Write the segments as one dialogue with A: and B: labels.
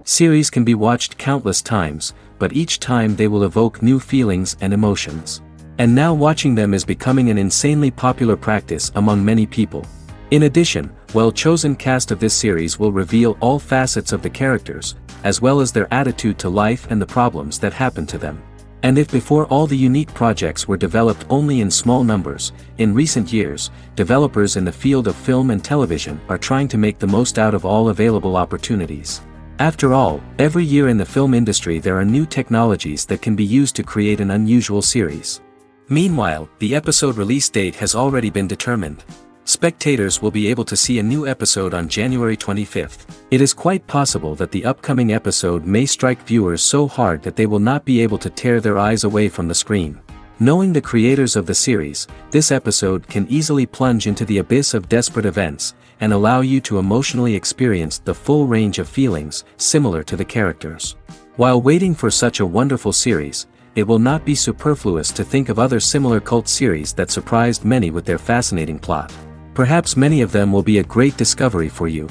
A: Series can be watched countless times, but each time they will evoke new feelings and emotions. And now watching them is becoming an insanely popular practice among many people. In addition, well-chosen cast of this series will reveal all facets of the characters, as well as their attitude to life and the problems that happen to them. And if before all the unique projects were developed only in small numbers, in recent years, developers in the field of film and television are trying to make the most out of all available opportunities. After all, every year in the film industry there are new technologies that can be used to create an unusual series. Meanwhile, the episode release date has already been determined. Spectators will be able to see a new episode on January 25th. It is quite possible that the upcoming episode may strike viewers so hard that they will not be able to tear their eyes away from the screen. Knowing the creators of the series, this episode can easily plunge into the abyss of desperate events, and allow you to emotionally experience the full range of feelings, similar to the characters. While waiting for such a wonderful series, it will not be superfluous to think of other similar cult series that surprised many with their fascinating plot. Perhaps many of them will be a great discovery for you.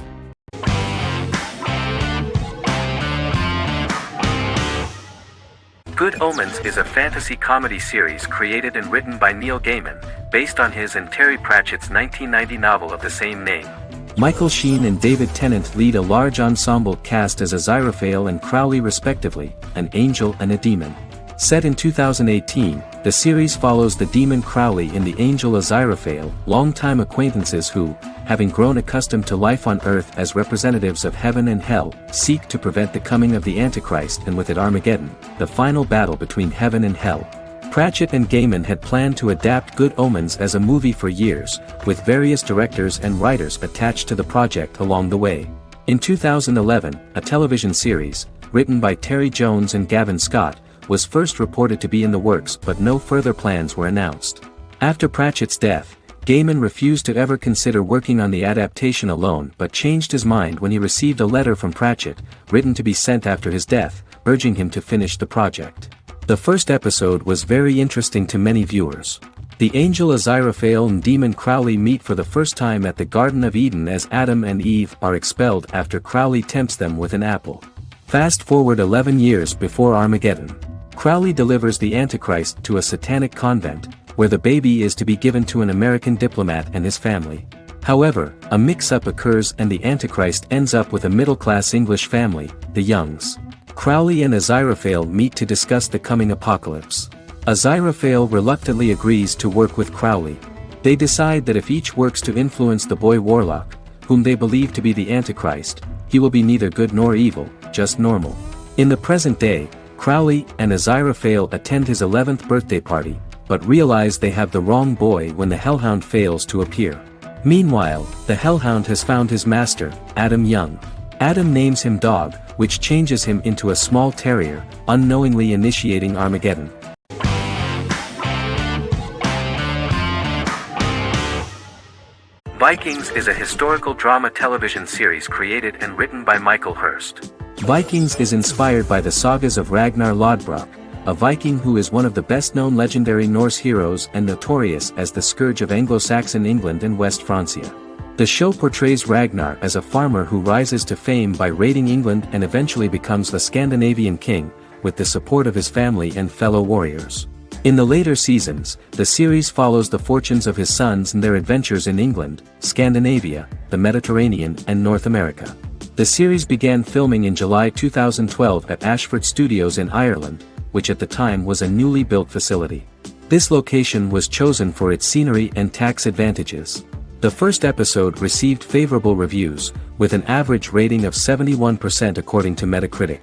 A: Good Omens is a fantasy comedy series created and written by Neil Gaiman, based on his and Terry Pratchett's 1990 novel of the same name. Michael Sheen and David Tennant lead a large ensemble cast as Aziraphale and Crowley respectively, an angel and a demon. Set in 2018, the series follows the demon Crowley and the angel Aziraphale, longtime acquaintances who, having grown accustomed to life on Earth as representatives of heaven and hell, seek to prevent the coming of the Antichrist and with it Armageddon, the final battle between heaven and hell. Pratchett and Gaiman had planned to adapt Good Omens as a movie for years, with various directors and writers attached to the project along the way. In 2011, a television series, written by Terry Jones and Gavin Scott, was first reported to be in the works, but no further plans were announced. After Pratchett's death, Gaiman refused to ever consider working on the adaptation alone but changed his mind when he received a letter from Pratchett, written to be sent after his death, urging him to finish the project. The first episode was very interesting to many viewers. The angel Aziraphale and demon Crowley meet for the first time at the Garden of Eden as Adam and Eve are expelled after Crowley tempts them with an apple. Fast forward 11 years before Armageddon. Crowley delivers the Antichrist to a satanic convent, where the baby is to be given to an American diplomat and his family. However, a mix-up occurs and the Antichrist ends up with a middle-class English family, the Youngs. Crowley and Aziraphale meet to discuss the coming apocalypse. Aziraphale reluctantly agrees to work with Crowley. They decide that if each works to influence the boy Warlock, whom they believe to be the Antichrist, he will be neither good nor evil, just normal. In the present day, Crowley and Aziraphale attend his 11th birthday party, but realize they have the wrong boy when the Hellhound fails to appear. Meanwhile, the Hellhound has found his master, Adam Young. Adam names him Dog, which changes him into a small terrier, unknowingly initiating Armageddon. Vikings is a historical drama television series created and written by Michael Hurst. Vikings is inspired by the sagas of Ragnar Lodbrok, a Viking who is one of the best-known legendary Norse heroes and notorious as the scourge of Anglo-Saxon England and West Francia. The show portrays Ragnar as a farmer who rises to fame by raiding England and eventually becomes the Scandinavian king, with the support of his family and fellow warriors. In the later seasons, the series follows the fortunes of his sons and their adventures in England, Scandinavia, the Mediterranean and North America. The series began filming in July 2012 at Ashford Studios in Ireland, which at the time was a newly built facility. This location was chosen for its scenery and tax advantages. The first episode received favorable reviews, with an average rating of 71% according to Metacritic.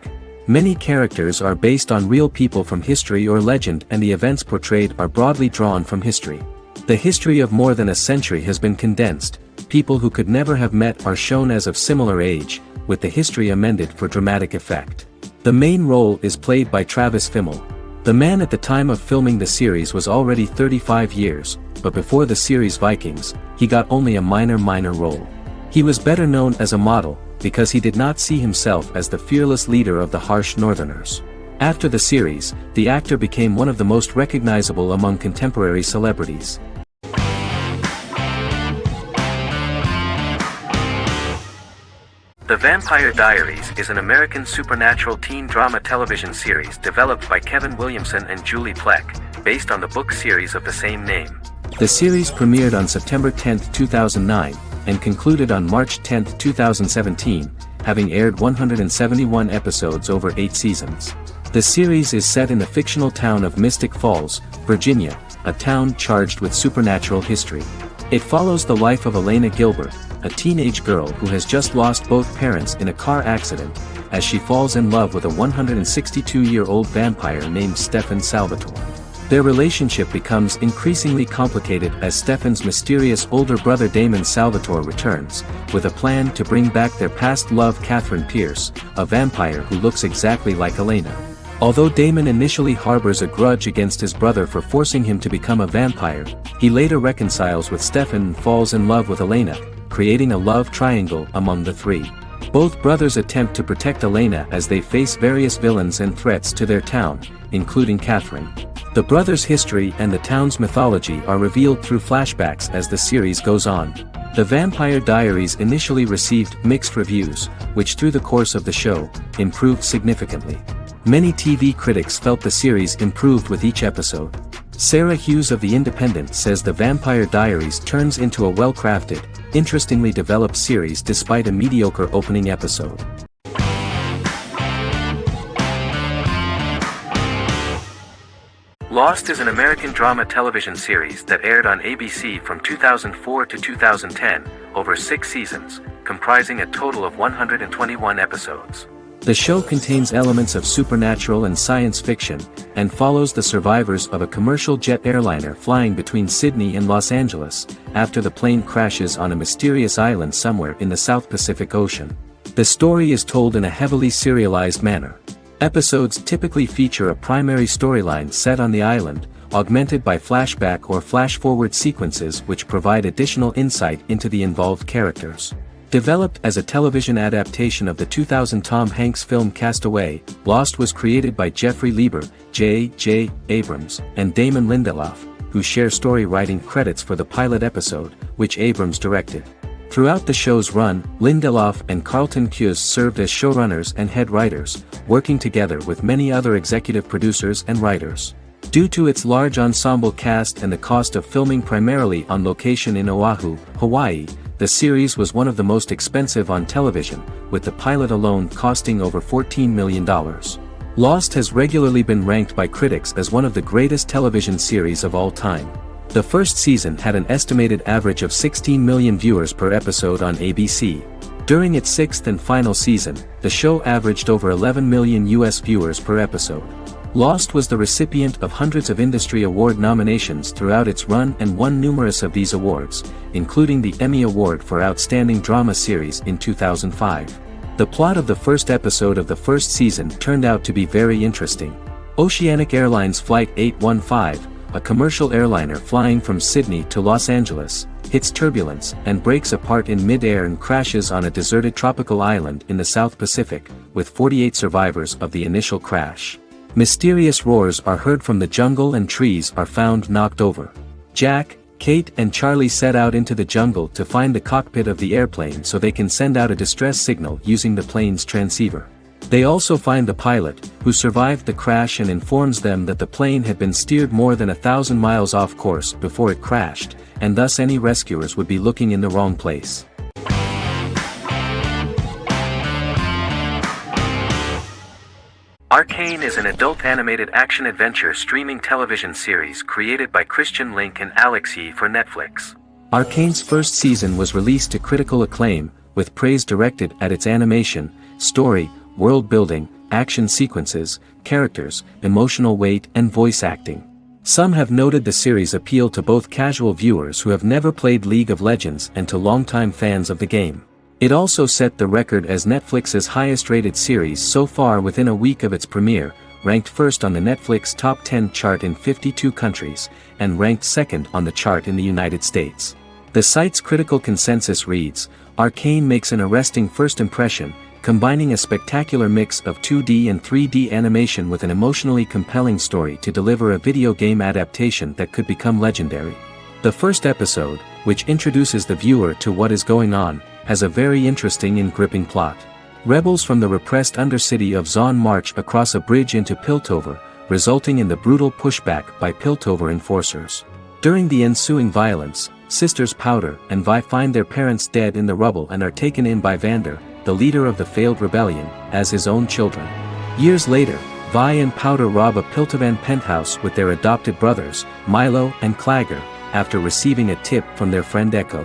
A: Many characters are based on real people from history or legend, and the events portrayed are broadly drawn from history. The history of more than a century has been condensed. People who could never have met are shown as of similar age, with the history amended for dramatic effect. The main role is played by Travis Fimmel. The man at the time of filming the series was already 35 years, but before the series Vikings, he got only a minor role. He was better known as a model, because he did not see himself as the fearless leader of the harsh Northerners. After the series, the actor became one of the most recognizable among contemporary celebrities. The Vampire Diaries is an American supernatural teen drama television series developed by Kevin Williamson and Julie Plec, based on the book series of the same name. The series premiered on September 10, 2009, and concluded on March 10, 2017, having aired 171 episodes over 8 seasons. The series is set in the fictional town of Mystic Falls, Virginia, a town charged with supernatural history. It follows the life of Elena Gilbert, a teenage girl who has just lost both parents in a car accident, as she falls in love with a 162-year-old vampire named Stefan Salvatore. Their relationship becomes increasingly complicated as Stefan's mysterious older brother Damon Salvatore returns, with a plan to bring back their past love Catherine Pierce, a vampire who looks exactly like Elena. Although Damon initially harbors a grudge against his brother for forcing him to become a vampire, he later reconciles with Stefan and falls in love with Elena, creating a love triangle among the three. Both brothers attempt to protect Elena as they face various villains and threats to their town, including Catherine. The brothers' history and the town's mythology are revealed through flashbacks as the series goes on. The Vampire Diaries initially received mixed reviews, which through the course of the show, improved significantly. Many TV critics felt the series improved with each episode. Sarah Hughes of The Independent says The Vampire Diaries turns into a well-crafted, interestingly developed series despite a mediocre opening episode. Lost is an American drama television series that aired on ABC from 2004 to 2010, over 6 seasons, comprising a total of 121 episodes. The show contains elements of supernatural and science fiction, and follows the survivors of a commercial jet airliner flying between Sydney and Los Angeles, after the plane crashes on a mysterious island somewhere in the South Pacific Ocean. The story is told in a heavily serialized manner. Episodes typically feature a primary storyline set on the island, augmented by flashback or flash-forward sequences which provide additional insight into the involved characters. Developed as a television adaptation of the 2000 Tom Hanks film Castaway, Lost was created by Jeffrey Lieber, J.J. Abrams, and Damon Lindelof, who share story writing credits for the pilot episode, which Abrams directed. Throughout the show's run, Lindelof and Carlton Cuse served as showrunners and head writers, working together with many other executive producers and writers. Due to its large ensemble cast and the cost of filming primarily on location in Oahu, Hawaii, the series was one of the most expensive on television, with the pilot alone costing over $14 million. Lost has regularly been ranked by critics as one of the greatest television series of all time. The first season had an estimated average of 16 million viewers per episode on ABC. During its 6th and final season, the show averaged over 11 million US viewers per episode. Lost was the recipient of hundreds of industry award nominations throughout its run and won numerous of these awards, including the Emmy Award for Outstanding Drama Series in 2005. The plot of the first episode of the first season turned out to be very interesting. Oceanic Airlines Flight 815, a commercial airliner flying from Sydney to Los Angeles, hits turbulence and breaks apart in mid-air and crashes on a deserted tropical island in the South Pacific, with 48 survivors of the initial crash. Mysterious roars are heard from the jungle and trees are found knocked over. Jack, Kate and Charlie set out into the jungle to find the cockpit of the airplane so they can send out a distress signal using the plane's transceiver. They also find the pilot, who survived the crash and informs them that the plane had been steered more than 1,000 miles off course before it crashed, and thus any rescuers would be looking in the wrong place. Arcane is an adult animated action-adventure streaming television series created by Christian Link and Alex Yee for Netflix. Arcane's first season was released to critical acclaim, with praise directed at its animation, story, world building, action sequences, characters, emotional weight and voice acting. Some have noted the series' appeal to both casual viewers who have never played League of Legends and to longtime fans of the game. It also set the record as Netflix's highest-rated series so far within a week of its premiere, ranked first on the Netflix Top 10 chart in 52 countries, and ranked second on the chart in the United States. The site's critical consensus reads, "Arcane makes an arresting first impression, combining a spectacular mix of 2D and 3D animation with an emotionally compelling story to deliver a video game adaptation that could become legendary." The first episode, which introduces the viewer to what is going on, has a very interesting and gripping plot. Rebels from the repressed undercity of Zon march across a bridge into Piltover, resulting in the brutal pushback by Piltover enforcers. During the ensuing violence, sisters Powder and Vi find their parents dead in the rubble and are taken in by Vander, the leader of the failed rebellion, as his own children. Years later, Vi and Powder rob a Piltovan penthouse with their adopted brothers, Milo and Clagger, after receiving a tip from their friend Echo.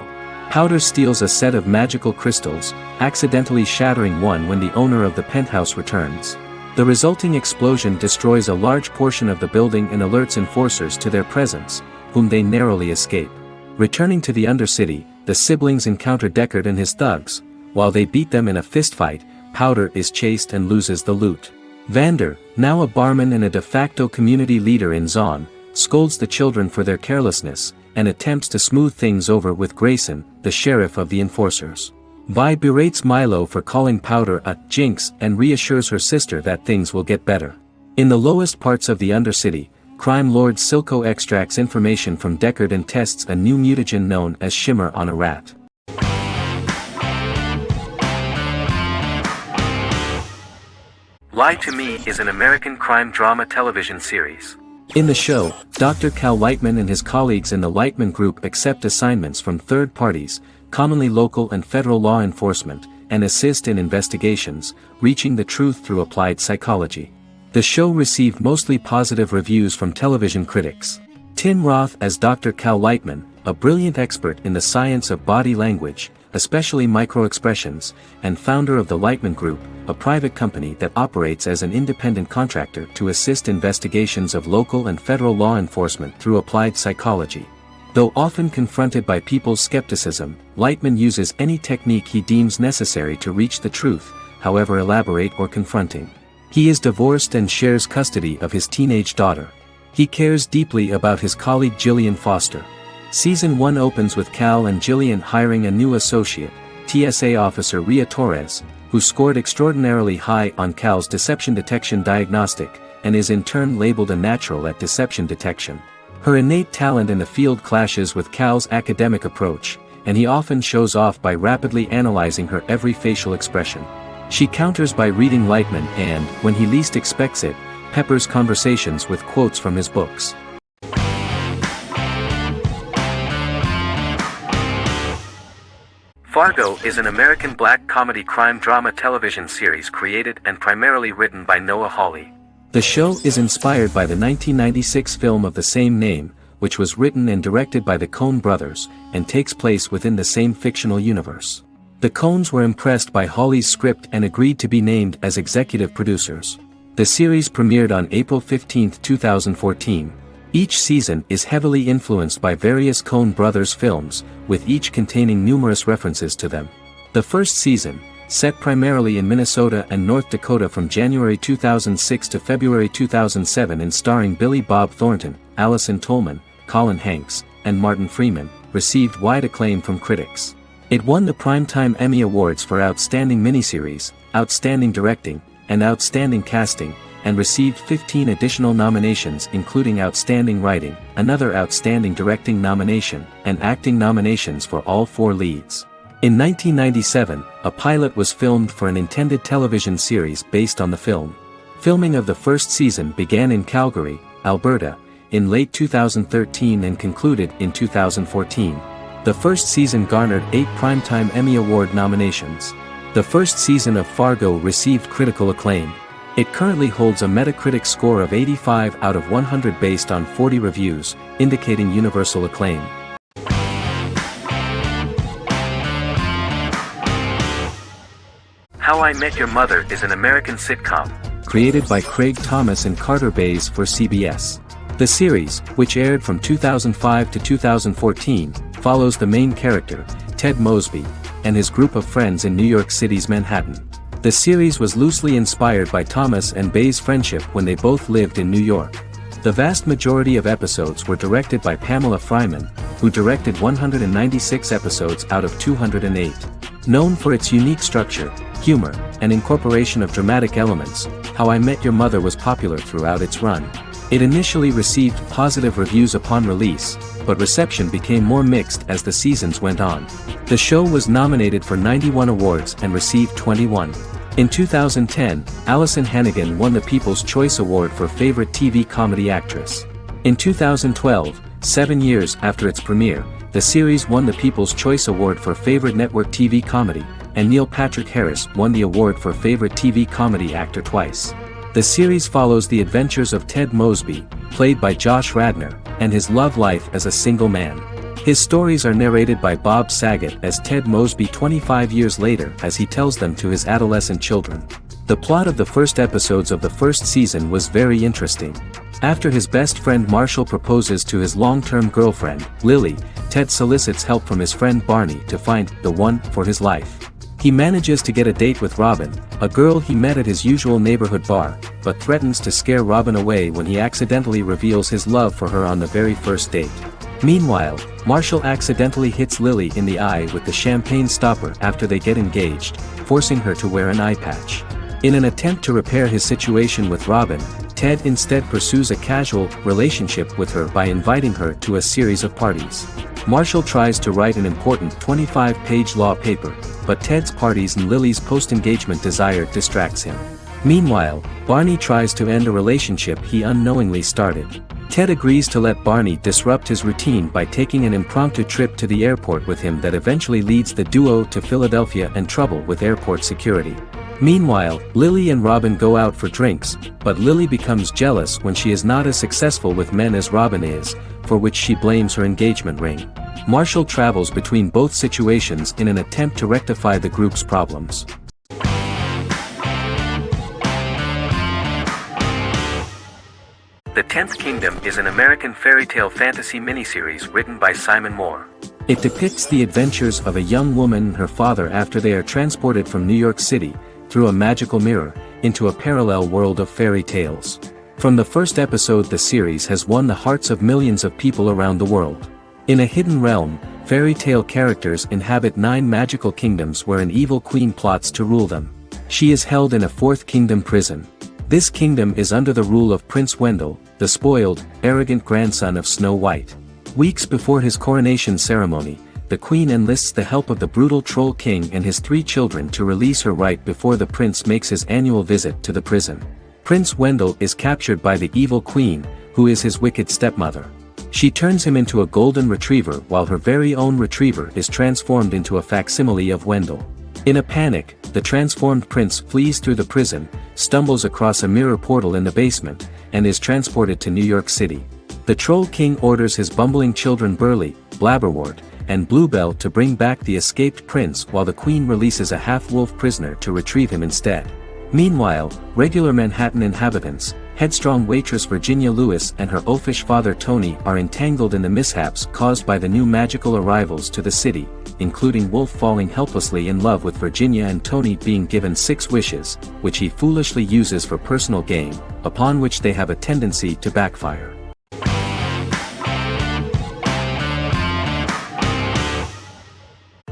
A: Powder steals a set of magical crystals, accidentally shattering one when the owner of the penthouse returns. The resulting explosion destroys a large portion of the building and alerts enforcers to their presence, whom they narrowly escape. Returning to the Undercity, the siblings encounter Deckard and his thugs. While they beat them in a fistfight, Powder is chased and loses the loot. Vander, now a barman and a de facto community leader in Zon, scolds the children for their carelessness, and attempts to smooth things over with Grayson, the sheriff of the enforcers. Vi berates Milo for calling Powder a jinx and reassures her sister that things will get better. In the lowest parts of the Undercity, crime lord Silco extracts information from Deckard and tests a new mutagen known as Shimmer on a rat. Lie to Me is an American crime drama television series. In the show, Dr. Cal Lightman and his colleagues in the Lightman Group accept assignments from third parties, commonly local and federal law enforcement, and assist in investigations, reaching the truth through applied psychology. The show received mostly positive reviews from television critics. Tim Roth as Dr. Cal Lightman, a brilliant expert in the science of body language, especially microexpressions, and founder of the Lightman Group, a private company that operates as an independent contractor to assist investigations of local and federal law enforcement through applied psychology. Though often confronted by people's skepticism, Lightman uses any technique he deems necessary to reach the truth, however elaborate or confronting. He is divorced and shares custody of his teenage daughter. He cares deeply about his colleague Jillian Foster. Season 1 opens with Cal and Jillian hiring a new associate, TSA officer Rhea Torres, who scored extraordinarily high on Cal's deception detection diagnostic, and is in turn labeled a natural at deception detection. Her innate talent in the field clashes with Cal's academic approach, and he often shows off by rapidly analyzing her every facial expression. She counters by reading Lightman and, when he least expects it, peppers conversations with quotes from his books. Fargo is an American black comedy crime drama television series created and primarily written by Noah Hawley. The show is inspired by the 1996 film of the same name, which was written and directed by the Coen brothers, and takes place within the same fictional universe. The Coens were impressed by Hawley's script and agreed to be named as executive producers. The series premiered on April 15, 2014. Each season is heavily influenced by various Coen brothers films, with each containing numerous references to them. The first season, set primarily in Minnesota and North Dakota from January 2006 to February 2007 and starring Billy Bob Thornton, Allison Tolman, Colin Hanks, and Martin Freeman, received wide acclaim from critics. It won the Primetime Emmy Awards for Outstanding Miniseries, Outstanding Directing, and Outstanding Casting, and received 15 additional nominations including Outstanding Writing, another Outstanding Directing nomination, and acting nominations for all 4 leads. In 1997, a pilot was filmed for an intended television series based on the film. Filming of the first season began in Calgary, Alberta, in late 2013 and concluded in 2014. The first season garnered 8 Primetime Emmy Award nominations. The first season of Fargo received critical acclaim. It currently holds a Metacritic score of 85 out of 100 based on 40 reviews, indicating universal acclaim. How I Met Your Mother is an American sitcom, created by Craig Thomas and Carter Bays for CBS. The series, which aired from 2005 to 2014, follows the main character, Ted Mosby, and his group of friends in New York City's Manhattan. The series was loosely inspired by Thomas and Bay's friendship when they both lived in New York. The vast majority of episodes were directed by Pamela Fryman, who directed 196 episodes out of 208. Known for its unique structure, humor, and incorporation of dramatic elements, How I Met Your Mother was popular throughout its run. It initially received positive reviews upon release, but reception became more mixed as the seasons went on. The show was nominated for 91 awards and received 21. In 2010, Alyson Hannigan won the People's Choice Award for Favorite TV Comedy Actress. In 2012, 7 years after its premiere, the series won the People's Choice Award for Favorite Network TV Comedy, and Neil Patrick Harris won the award for Favorite TV Comedy Actor twice. The series follows the adventures of Ted Mosby, played by Josh Radnor, and his love life as a single man. His stories are narrated by Bob Saget as Ted Mosby 25 years later as he tells them to his adolescent children. The plot of the first episodes of the first season was very interesting. After his best friend Marshall proposes to his long-term girlfriend, Lily, Ted solicits help from his friend Barney to find the one for his life. He manages to get a date with Robin, a girl he met at his usual neighborhood bar, but threatens to scare Robin away when he accidentally reveals his love for her on the very first date. Meanwhile, Marshall accidentally hits Lily in the eye with the champagne stopper after they get engaged, forcing her to wear an eye patch. In an attempt to repair his situation with Robin, Ted instead pursues a casual relationship with her by inviting her to a series of parties. Marshall tries to write an important 25-page law paper, but Ted's parties and Lily's post-engagement desire distracts him. Meanwhile, Barney tries to end a relationship he unknowingly started. Ted agrees to let Barney disrupt his routine by taking an impromptu trip to the airport with him that eventually leads the duo to Philadelphia and trouble with airport security. Meanwhile, Lily and Robin go out for drinks, but Lily becomes jealous when she is not as successful with men as Robin is, for which she blames her engagement ring. Marshall travels between both situations in an attempt to rectify the group's problems. The Tenth Kingdom is an American fairy tale fantasy miniseries written by Simon Moore. It depicts the adventures of a young woman and her father after they are transported from New York City, through a magical mirror, into a parallel world of fairy tales. From the first episode, the series has won the hearts of millions of people around the world. In a hidden realm, fairy tale characters inhabit 9 magical kingdoms where an evil queen plots to rule them. She is held in a 4th kingdom prison. This kingdom is under the rule of Prince Wendell, the spoiled, arrogant grandson of Snow White. Weeks before his coronation ceremony, the queen enlists the help of the brutal Troll King and his 3 children to release her right before the prince makes his annual visit to the prison. Prince Wendell is captured by the evil queen, who is his wicked stepmother. She turns him into a golden retriever while her very own retriever is transformed into a facsimile of Wendell. In a panic, the transformed prince flees through the prison, stumbles across a mirror portal in the basement, and is transported to New York City. The Troll King orders his bumbling children Burley, Blabberwort, and Bluebell to bring back the escaped prince while the queen releases a half-wolf prisoner to retrieve him instead. Meanwhile, regular Manhattan inhabitants, headstrong waitress Virginia Lewis and her oafish father Tony are entangled in the mishaps caused by the new magical arrivals to the city, including Wolf falling helplessly in love with Virginia and Tony being given 6 wishes, which he foolishly uses for personal gain, upon which they have a tendency to backfire.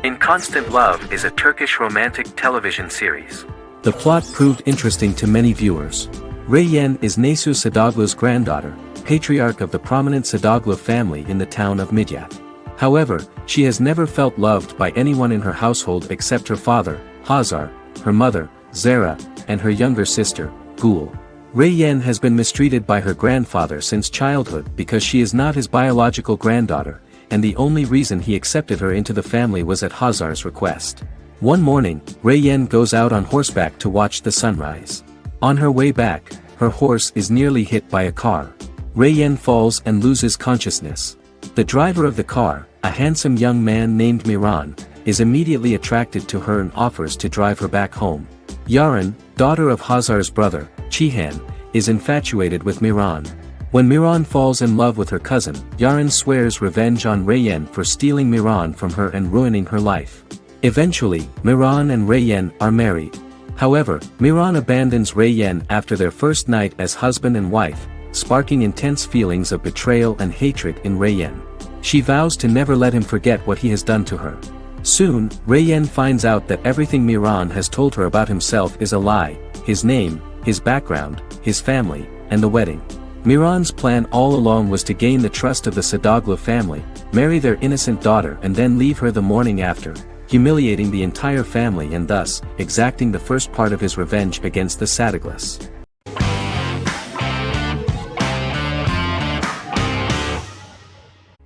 A: In Constant Love is a Turkish romantic television series. The plot proved interesting to many viewers. Reyyen is Nesu Sadoglu's granddaughter, patriarch of the prominent Sadoglu family in the town of Midyat. However, she has never felt loved by anyone in her household except her father, Hazar, her mother, Zara, and her younger sister, Gul. Reyyen has been mistreated by her grandfather since childhood because she is not his biological granddaughter, and the only reason he accepted her into the family was at Hazar's request. One morning, Reyyen goes out on horseback to watch the sunrise. On her way back, her horse is nearly hit by a car. Reyyen falls and loses consciousness. The driver of the car, a handsome young man named Miran, is immediately attracted to her and offers to drive her back home. Yaren, daughter of Hazar's brother, Chihan, is infatuated with Miran. When Miran falls in love with her cousin, Yaren swears revenge on Reyyen for stealing Miran from her and ruining her life. Eventually, Miran and Reyyen are married. However, Miran abandons Reyyen after their first night as husband and wife, sparking intense feelings of betrayal and hatred in Reyyen. She vows to never let him forget what he has done to her. Soon, Reyyen finds out that everything Miran has told her about himself is a lie: his name, his background, his family, and the wedding. Miran's plan all along was to gain the trust of the Sadoglu family, marry their innocent daughter and then leave her the morning after, humiliating the entire family and thus, exacting the first part of his revenge against the Sadoglas.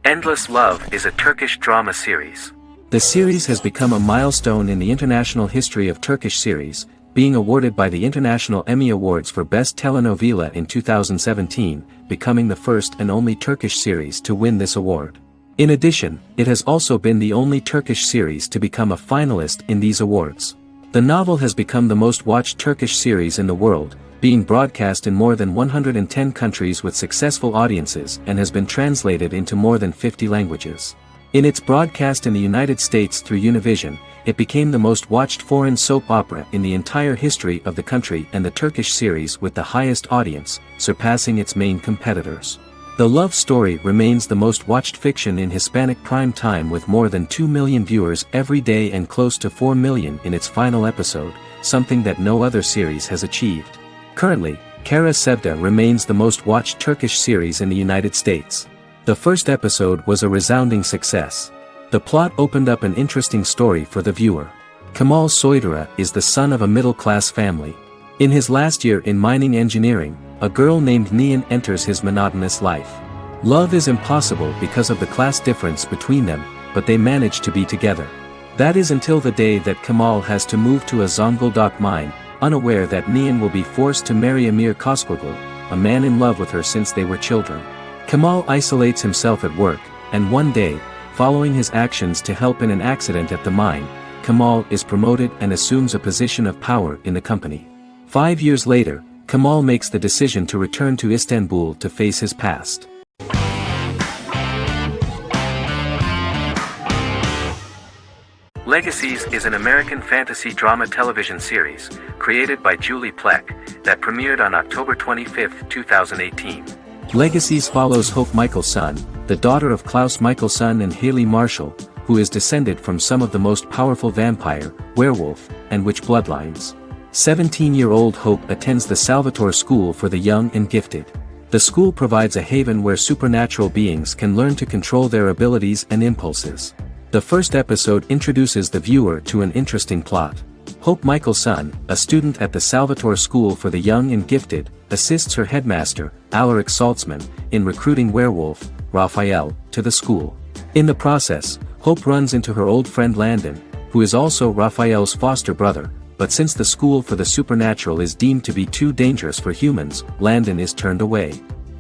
A: Endless Love is a Turkish drama series. The series has become a milestone in the international history of Turkish series, being awarded by the International Emmy Awards for Best Telenovela in 2017, becoming the first and only Turkish series to win this award. In addition, it has also been the only Turkish series to become a finalist in these awards. The novel has become the most watched Turkish series in the world, being broadcast in more than 110 countries with successful audiences and has been translated into more than 50 languages. In its broadcast in the United States through Univision, it became the most watched foreign soap opera in the entire history of the country and the Turkish series with the highest audience, surpassing its main competitors. The love story remains the most watched fiction in Hispanic prime time with more than 2 million viewers every day and close to 4 million in its final episode, something that no other series has achieved. Currently, Kara Sevda remains the most watched Turkish series in the United States. The first episode was a resounding success. The plot opened up an interesting story for the viewer. Kemal Soydura is the son of a middle-class family. In his last year in mining engineering, a girl named Nihan enters his monotonous life. Love is impossible because of the class difference between them, but they manage to be together. That is until the day that Kemal has to move to a Zonguldak mine, unaware that Nihan will be forced to marry Emir Koskoglu, a man in love with her since they were children. Kemal isolates himself at work, and one day, following his actions to help in an accident at the mine, Kemal is promoted and assumes a position of power in the company. 5 years later, Kemal makes the decision to return to Istanbul to face his past. Legacies is an American fantasy drama television series, created by Julie Plec, that premiered on October 25, 2018. Legacies follows Hope Michelson, the daughter of Klaus Michelson and Haley Marshall, who is descended from some of the most powerful vampire, werewolf, and witch bloodlines. 17-year-old Hope attends the Salvatore School for the Young and Gifted. The school provides a haven where supernatural beings can learn to control their abilities and impulses. The first episode introduces the viewer to an interesting plot. Hope Michelson, a student at the Salvatore School for the Young and Gifted, assists her headmaster, Alaric Saltzman, in recruiting werewolf, Raphael, to the school. In the process, Hope runs into her old friend Landon, who is also Raphael's foster brother, but since the school for the supernatural is deemed to be too dangerous for humans, Landon is turned away.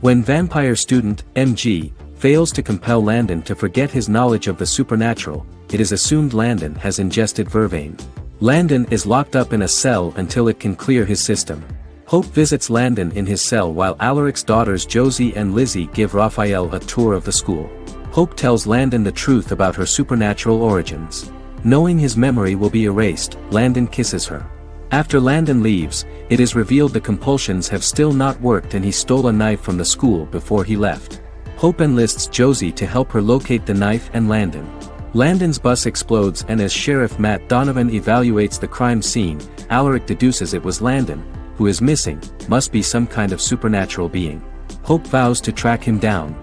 A: When vampire student, MG, fails to compel Landon to forget his knowledge of the supernatural, it is assumed Landon has ingested vervain. Landon is locked up in a cell until it can clear his system. Hope visits Landon in his cell while Alaric's daughters Josie and Lizzie give Raphael a tour of the school. Hope tells Landon the truth about her supernatural origins. Knowing his memory will be erased, Landon kisses her. After Landon leaves, it is revealed the compulsions have still not worked and he stole a knife from the school before he left. Hope enlists Josie to help her locate the knife and Landon. Landon's bus explodes and as Sheriff Matt Donovan evaluates the crime scene, Alaric deduces it was Landon, who is missing, must be some kind of supernatural being. Hope vows to track him down,